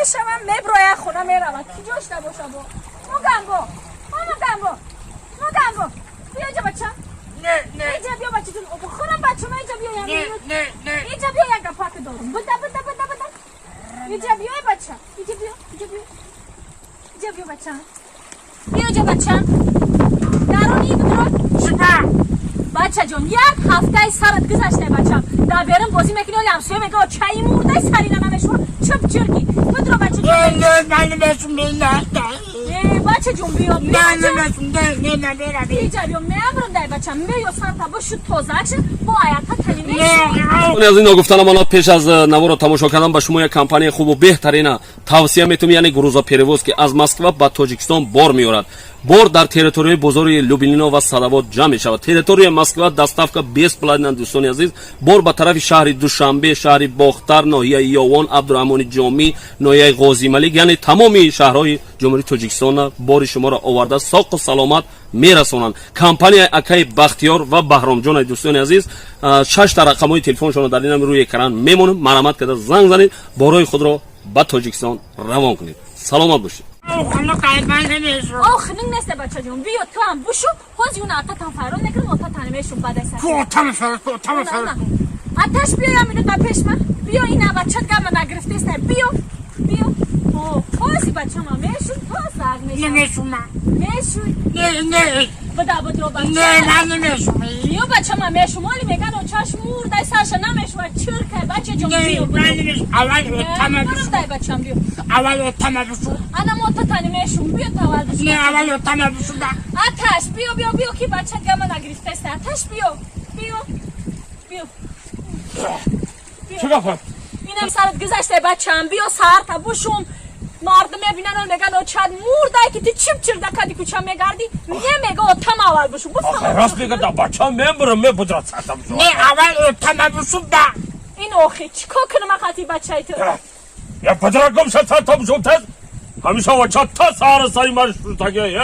میشم میبروی خونه میروم کی جوش نباشه با مو گنبو بیا اینجا بچه نه اینجا بیا بچه جون بخورم بچه من اینجا بیا نه اینجا بیا یک پاک دارم بده اینجا بیا بچه اینجا بیا بچه بیا اینجا بچه درونی بدرو شبا بچه جون یک هفته سرت گذشته بچه در بیرون بازی میکنی ولی همسایه میگه چای مرده سری نمشو چپ چرکی بدرو بچه جون نه بچه جون بیا نه اینجا بیا میامرم دای بچه بیا سرتا بشو تازه با آیتا تلیمه از این گفتنم من پیش از نوار رو تماشا کردم به شما یک کمپانی خوب و بهترین توصیه میتونم یعنی گروزا پریوز که از مسکو به تاجیکستان بار میارد بار در تریتوری بزرگ لوبلینا و ساداباد جمع می شود تریتوری مسکو دستافکا 20 پلاتین دوستان عزیز بار به طرف شهر دوشنبه شهر باختر ناحیه یاوان عبدالرحمن جامی ناحیه غازی ملک یعنی تمامی شهرهای جمهوری تاجیکستان بار شما را آورده ساق و سلامت میرسونند کمپانی اکای بختیار و بهرام جان دوستان عزیز 6 تا رقم‌های تلفنشون در این روی اکران میمونه مرامت کرده زنگ زنید بارای خود را به تاجیکستان روان کنید سلامت باشید آخ نیست بچه جون بیا تو هم بشو خوزی اون آتا تن فران نکنم آتا تنمیشون بده سر آتش بیا یا میره پیش من بیا این بچه گم نگرفته است بیا خوزی بچه ما میشون تو سر میشون بدرو بچه بیا بچه ما میشون مالی میگن و چشم مرده سرش نمیشون چرکه بچه جون بیا اول تمام بشو انا موتا تنمیشون بیا تو اول بشو اول تمام بشو آتش بیا که بچه گم نگرفته است آتش بیا چه گفت اینم سرت گذشته بچه‌ام بیا سر تا بوشم مردم میبینن و میگن او چند مرده که تی چپ چر دکدی کوچه میگردی میگه او تم اول بشو راست میگه دا بچه میبرم میبودرد سرتم شو نه اول تمام بشو این اوخی چیکار کنم خاطی بچه تو یا پدرکم سرتم شو تز همیشه و چه تا سار سایی مرش رو تگه